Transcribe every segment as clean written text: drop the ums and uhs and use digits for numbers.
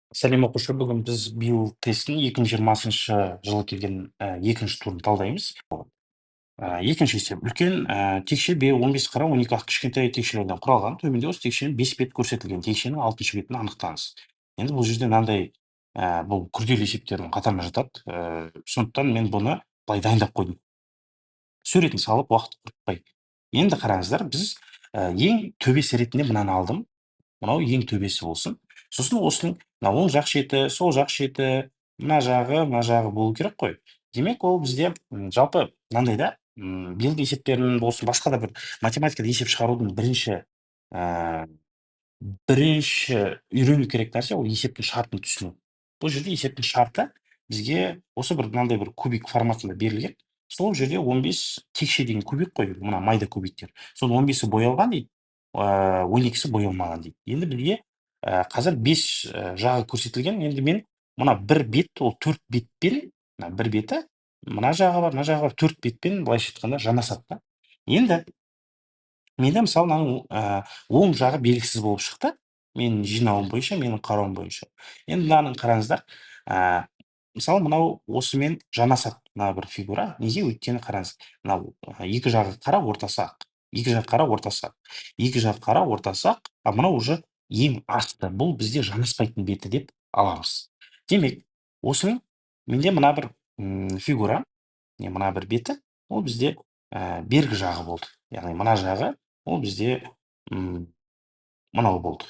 Сәлем оқушы, бүгін біз биыл тесттің 2020 жылы келген екінші турын талдаймыз. Екінші есеп үлкен текше бе 15 қара 12 ақ кішкентай текшелерден құралған. Төменде осы текшенің 5 бет көрсетілген текшенің 6-шы бетін анықтаңыз. Енді бұл жерде мынандай бұл күрделі есептердің қатарына жатады. Сондықтан мен бұны былай дайындап қойдым. Суретін салып уақыт құртпай. Енді қараңыздар, біз ең төбесі ретінде мынаны алдым. Мынау ең төбесі болсын. Сосын осының мына оң жақ шеті, сол жақ шеті, мына жағы болу керек қой. Демек, ол бізде жалпы мынандай да, билд есептерін болсын, басқа да бір математикада есеп шығарудың бірінші үйрену керек нәрсе ол есептің шартын түсіну. Бұл жерде есептің шарты бізге осы бір мынандай бір кубик форматында берілген. Сол жерде 15 текше деген кубик қой, мына майда кубиктер. Соның 15-і боялған дейді, 12-сі боялмаған дейді. Енді бізге қазір 5 жағы көрсетілген. Енді мен мына бір бет, ол 4 бетпен, мына бір беті, мына жағы бар, 4 бетпен былайша айтқанда жанасады да. Енді менде мысалы мынаның оң жағы белгісіз болып шықты. Менің жинауым бойынша, менің қарауым бойынша. Енді мынаның қараңыздар, мысалы мынау осымен жанасады, мына бір фигура. Неге? Өйткені қараңыз, мынау екі жағы қара, ортасы ақ. Екі жағы қара, ортасы ақ. Екі жағы қара, ортасы ақ, а мынау уже ең асты. Бұл бізде жанаспайтын беті деп аламыз. Демек, осының менде мына бір фигура, мына бір беті, ол бізде бергі жағы болды. Яғни мына жағы ол бізде мынау болды.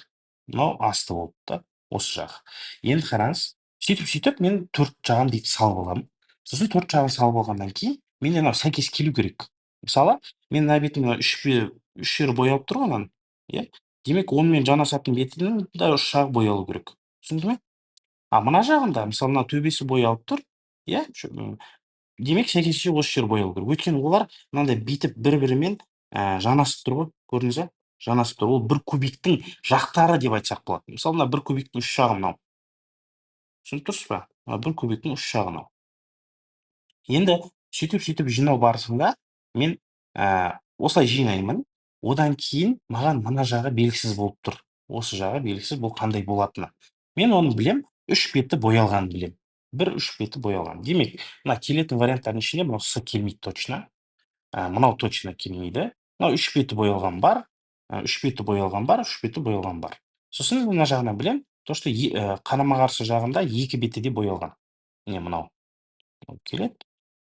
Мынау асты болды да, осы жағы. Енді қараңыз, сөйтіп мен 4 жағын дейді салып аламын. Сосын 4 жағын салып алғаннан кейін менде мынау сәйкес келу керек. Мысалы, мен мына бетім үш жері боялып тұр ғой мынаның, иә? Демек, онымен жанасатын бетінің да үш жағы боялу керек. Түсінді ме? А мына жағында, мысалы, мына төбесі боялып тұр, иә? Демек, сәйкесінше осы жер боялу керек. Өйткені олар мынандай бүйтіп бір-бірімен жанасып тұр ғой, көрдіңіз бе? Жанасып тұр. Ол бір кубиктің жақтары деп айтсақ болады. Мысалы, мына бір кубиктің үш жағы мынау. Түсініп тұрсыз ба? Мына бір кубиктің үш жағы мынау. Енді сөйтіп жинау барысында мен осылай жинаймын. Одан кейін маған мына жағы белгісіз болып тұр. Осы жағы белгісіз, бұл қандай болатыны. Мен оны білем, үш беті боялғанын білем. Бір үш беті боялған. Демек, мына келетін варианттардың ішінде мынау С келмейді точно. Мынау точно келмейді. Мынау үш беті боялған бар, үш беті боялған бар, үш беті боялған бар. Сосын мына жағынан білем, то, что қарама-қарсы жағында екі беті де боялған. Міне мынау келеді.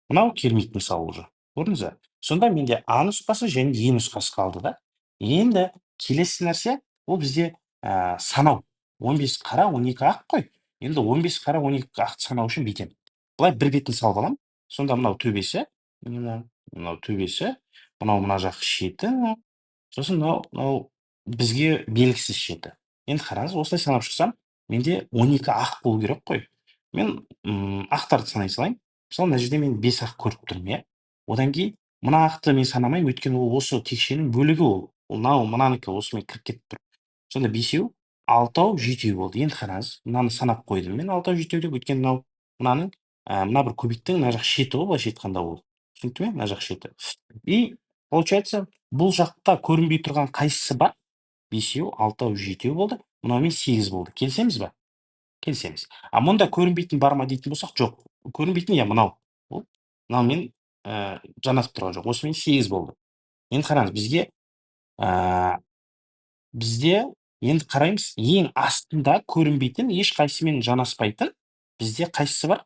Мынау келмейді мысалы уже. Көрдіңіз бе? Сонда менде А нұсқасы және Е нұсқасы қалды да. Енді келесі нәрсе, ол бізде санау. 15 қара, 12 ақ қой. Енді 15 қара, 12 ақ санау үшін бүйтемін. Былай бір бетін салып аламын. Сонда мынау төбесі, мынау төбесі, мынау мына жақ шеті, сосын мынау бізге белгісіз шеті. Енді қараңыз, осылай санап шықсам, менде 12 ақ болу керек қой. Мен ақтарды санай салайын. Мысалы, мына жерде мен 5 ақ көріп тұрмын, иә? Одан кейін мына ақты мен санамаймын, өйткені ол осы текшенің бөлігі ол. Мынау мынанікі осымен кіріп кетіп тұр. Сонда бесеу, алтау, жетеу болды. Енді қараңыз, мынаны санап қойдым мен алтау, жетеу деп, өйткені мынаның мына бір кубиктің мына жақ шеті ғой, былайша айтқанда ол. Түсінікті ме? Мына жақ шеті. И получается, бұл жақта көрінбей тұрған қайсысы бар? Бесеу, алтау, жетеу болды. Мынаумен 8 болды. Келісеміз ба? Келісеміз. А мұнда көрінбейтін бар ма дейтін болсақ, жоқ. Көрінбейтін, иә, мынау. Мынаумен жанасып тұрған жоқ. Осымен 8 болды. Енді қараңыз, бізде енді қараймыз, ең астында көрінбейтін, ешқайсымен жанаспайтын, бізде қайсысы бар?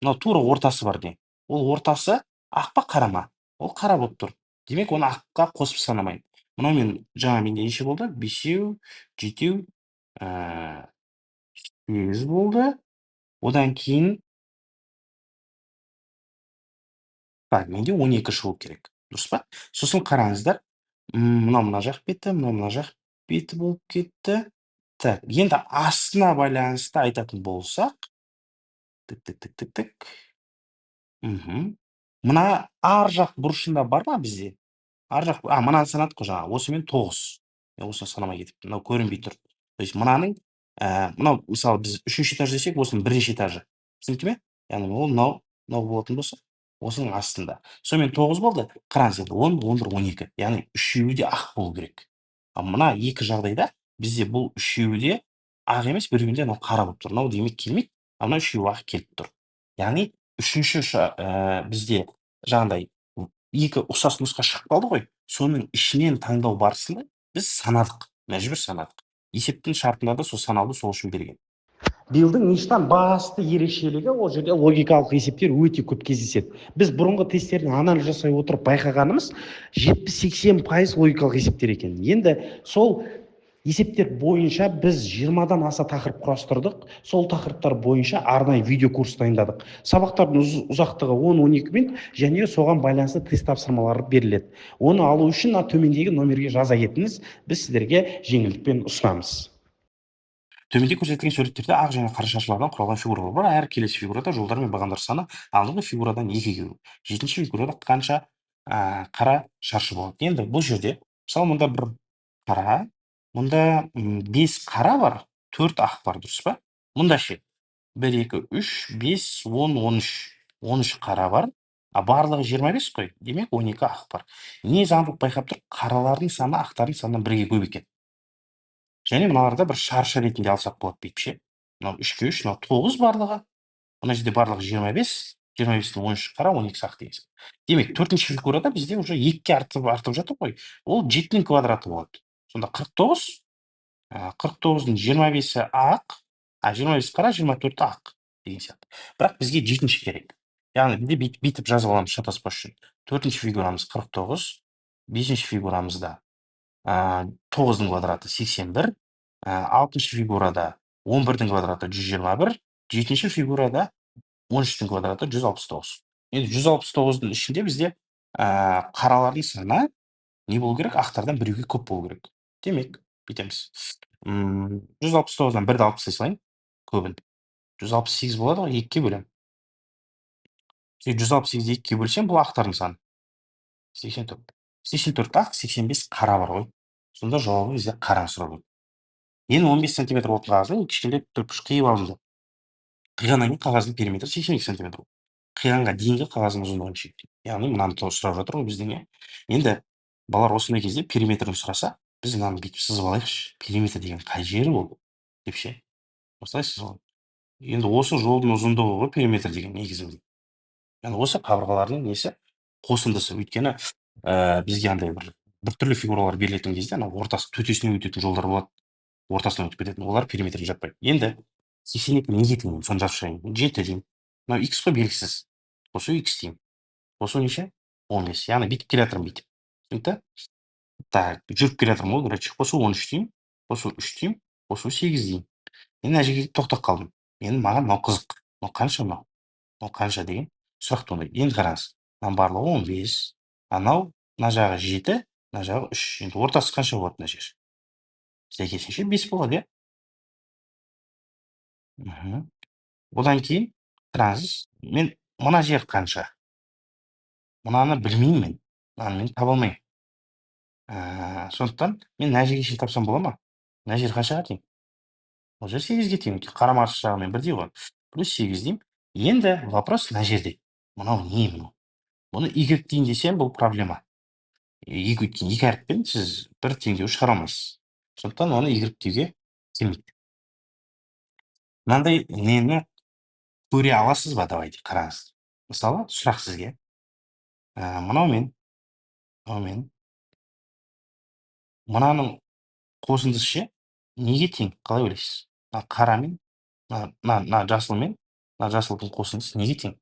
Мынау тура ортасы бар де. Ол ортасы ақ па, қара ма? Ол қара болып тұр. Демек, оны аққа қосып санамаймын. Мынау жаңа менде неше болды? Бесеу, жетеу, 8 болды. Одан кейін менде 12 шығу керек. Дұрыс па? Сосын қараңыздар, мына жақ беті, мына жақ беті болып кетті. Так, енді астына байланысты айтатын болсақ, тік. Мына ар жақ бұрышында бар ма бізде? Ар жақ, мынаны санадық қой жаңа, осымен 9. Осыны санамай кетіпті, мынау көрінбей тұр. То есть мынаның, мынау мысалы біз 3-ші этаж десек, осының 1-ші этажы. Түсінікті ме? Яғни ол мынау болатын болса, осының астында. Сонымен 9 болды. Қараңыз енді 10, 11, 12. Яғни үшеуі де ақ болу керек. А мына екі жағдайда бізде бұл үшеуі де ақ емес, бір бірінде мынау қара болып тұр. Мынау демек келмейді, а мынау үшеуі ақ келіп тұр. Яғни үшінші бізде жаңағыдай екі ұқсас нұсқа шығып қалды ғой. Соның ішінен таңдау барысында біз санадық, мәжбүр санадық. Есептің шартында да сол санауды сол үшін берген. Биллдің ништан басты ерекшелігі ол жерде логикалық есептер өте көп кездеседі. Біз бұрынғы тесттердің анализ жасай отырып байқағанымыз 70-80% логикалық есептер екен. Енді сол есептер бойынша біз 20-дан аса тақырып құрастырдық. Сол тақырыптар бойынша арнайы видео курс дайындадық. Сабақтардың ұзақтығы 10-12 минут және соған байланысты тест тапсырмалары беріледі. Оны алу үшін төмендегі номерге жаза кетіңіз. Біз сіздерге жеңілдікпен ұсынамыз. Төменде көрсетілген суреттерде ақ және қара шаршылардан құралған фигуралар бар. Әр келесі фигурада жолдар мен бағандар саны алдыңғы фигурадан 2-ге көп. Жетінші фигурада қанша қара шаршы болады. Енді бұл жерде мысалы мұнда бір қара, мұнда 5 қара бар, 4 ақ бар, дұрыс па? Мұнда ше 1, 2, 3, 5, 10, 13. 13 қара бар, а барлығы 25 қой. Демек 12 ақ бар. Не заңдылық байқап тұр? Қаралардың саны ақтардың санынан 1-ге көп екен. Және мыналарда бір шаршы ретінде алсақ болады бүйтіп ше. Мынау 3-ке 3, мынау 9 барлығы. Мына жерде барлығы 25, 25-тің 13 қара, 12 ақ деген. Демек, төртінші фигурада бізде уже 2-ке артып жатыр ғой. Ол 7-нің квадраты болады. Сонда 49, 49-ның 25-і ақ, 25 қара, 24 ақ деген сияқты. Бірақ бізге 7-ші керек. Яғни бізде бүйтіп жазып аламыз шатаспас үшін. Төртінші фигурамыз 49, 5-ші фигурамызда 9-ның квадраты 81, 6-шы фигурада 11-дің квадраты 121, 7-ші фигурада 13-дің квадраты 169. Енді 169-дың ішінде бізде қаралардың саны не болу керек? Ақтардан 1-ге көп болу керек. Демек, бүйтеміз. 169-дан 1-ді алып тастай салайын, көбін. 168 болады ғой, 2-ге бөлем. 168-ді 2-ге бөлсем, бұл ақтардың саны 84. 84 ақ, 85 қара бар ғой. Сонда жауабы бізде қараны сұрап отыр. Енді 15 сантиметр болатын қағаздың кішкентай түрпіш қиып алынды. Қиғаннан кейін қағаздың периметрі 82 сантиметр. Қиғанға дейінгі қағаздың ұзындығын шектейді. Яғни мынаны сұрап жатыр ғой бізден. Енді балалар осындай кезде периметрін сұраса, біз мынаны бүйтіп сызып алайықшы. Периметр деген қай жері ол деп ше. Осылай сызып алайық. Енді осы жолдың ұзындығы ғой периметр деген негізінде. Яғни осы қабырғалардың несі қосындысы. Өйткені бізге андай бір түрлі фигуралар берілетін кезде ортасы төтесінен өтетін жолдар болады. Ортасынан өтіп кететін. Олар периметрін жаппайды. Енді 82 неге тең? Соны жазып шығайын. 7 деймін. Мынау x қой, белгісіз. Қосу x деймін. Қосу неше? 15. Яғни бүйтіп келе жатырмын бүйтіп. Түсінікті? Так, жүріп келе жатырмын ғой, короче. Қосу 13 деймін. Қосу 3 деймін. Қосу 8 деймін. Мен мына жерге тоқтап қалдым. Енді маған мынау қызық. Мынау қанша мынау? Мынау қанша деген сұрақ туындайды. Енді қараңыз. Мынаның барлығы 15. Анау мына жағы 7, мына жағы 3. Енді ортасы қанша болады мына жер? Сәйкесінше 5 болады, иә? Одан кейін қараңыз, мен мына жер қанша? Мынаны білмеймін мен. Мынаны мен таба алмаймын. Сондықтан мен мына жерге шейін тапсам бола ма? Мына жер қаншаға тең? Ол жер 8-ге тең. Қарама-қарсы жағымен бірдей ғой. Плюс 8 деймін. Енді вопрос мына жерде. Мынау не мынау? Бұны y дейін десем, бұл проблема. Өйткені 2 әріппен сіз бір теңдеу шығара алмайсыз. Сондықтан оны y деуге келмейді. Мынандай нені көре аласыз ба? Давайте қараңыз. Мысалы, сұрақ сізге. Мынаумен мынаның қосындысы ше неге тең? Қалай ойлайсыз? Қарамен, мына жасылмен, мына жасылдың қосындысы неге тең?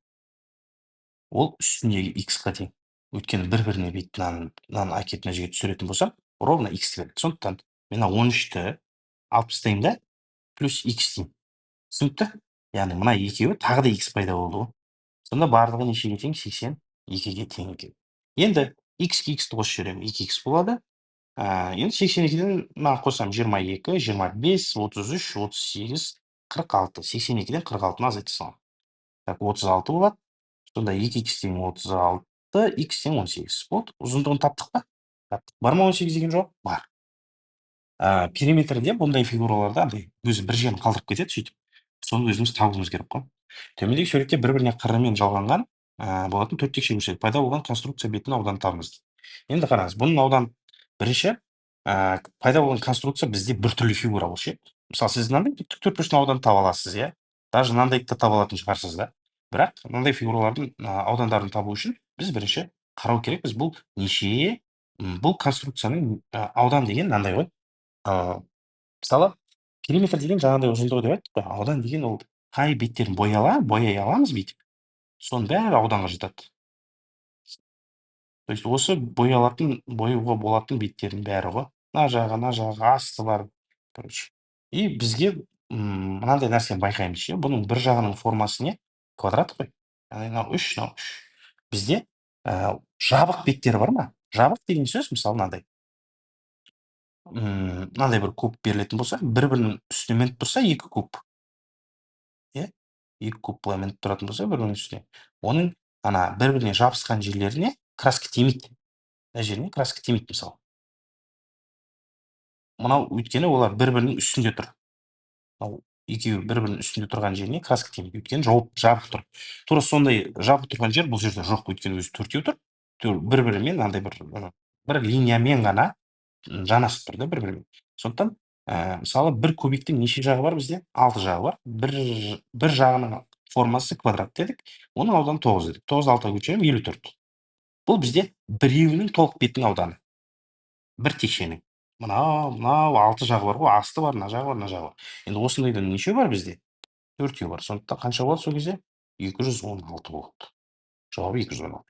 Ол үстіндегі x-қа тең. Өйткені бір-біріне бүйтіп мынаны әкеліп мына жерге түсіретін болсам, ровно x береді. Сондықтан мен 13-ті алып тастаймын да, плюс x деймін. Түсінікті? Яғни мына екеуі тағы да x пайда болды ғой. Сонда барлығы нешеге тең? 82-ге тең екен. Енді x-ке x-ті қосып жіберемін, 2x болады. Енді 82-ден мына қосам 22, 25, 33, 38, 46. 82-ден 46-ны азайта саламын. Так, 36 болады. Сонда 2x тең 36, x тең 18. Болды. Ұзындығын таптық па? Таптық. Бар ма 18 деген жауап? Бар. Периметрде бұндай фигураларда өзі бір жерін қалдырып кетеді, сөйтіп. Соны өзіміз табуымыз керек қой. Төмендегі суретте бір-біріне қырымен жалғанған болатын 4 текше көрсетеді. Пайда болған конструкция бетінің ауданын табыңыз дейді. Енді қараңыз, бұның аудан бірінші пайда болған конструкция бізде бір түрлі фигура ол ше. Мысалы, сіз мынандай тік төртбұрыштың ауданын таба аласыз, иә? Даже мынандайды да таба алатын шығарсыз да. Бірақ мынандай фигуралардың аудандарын табу үшін біз бірінші қарау керекпіз. Бұл неше, бұл конструкцияның аудан деген мынандай ғой. Ы, Мысалы, периметр деген жаңағыдай ұзындығы деп айттық қой. Аудан деген ол қай беттерін бояй аламыз бүйтіп, соның бәрі ауданға жатады. То есть осы бояуға болатын беттердің бәрі ғой. Мына жағы, асты бар, короче. И бізге мынандай нәрсені байқаймыз ше, бұның бір жағының формасы не? Квадрат қой. Яғни мынау үш. Бізде жабық беттері бар ма? Жабық деген сөз, мысалы мынандай. Мынандай бір куб берілетін болса, бір-бірінің үстіне мініп тұрса, екі куб. Иә? Екі куб былай мініп тұратын болса, бір-бірінің үстіне. Оның бір-біріне жабысқан жерлеріне краска тимейді. Мына жеріне краска тимейді, мысалы. Мынау өйткені олар бір-бірінің үстінде тұр. Мынау екеуі бір-бірінің үстінде тұрған жеріне краска тимейді, өйткені жабық тұр. Тура сондай жабық тұрған жер бұл жерде жоқ, өйткені өзі төртеу тұр. Бір-бірімен андай бір линиямен ғана жанасып тұр да бір-бірімен. Сондықтан мысалы, бір кубиктің неше жағы бар бізде? 6 жағы бар. Бір жағының формасы квадрат дедік, оның ауданы 9 дедік. 9-ды 6-ға көшіремін, 54. Бұл бізде біреуінің толық бетінің ауданы. Бір текшенің. Мынау 6 жағы бар ғой, асты бар, мына жағы бар, мына жағы бар. Енді осындайдан неше бар бізде? 4-еу бар. Сондықтан қанша болады сол кезде? 216 болады. Жауабы 216.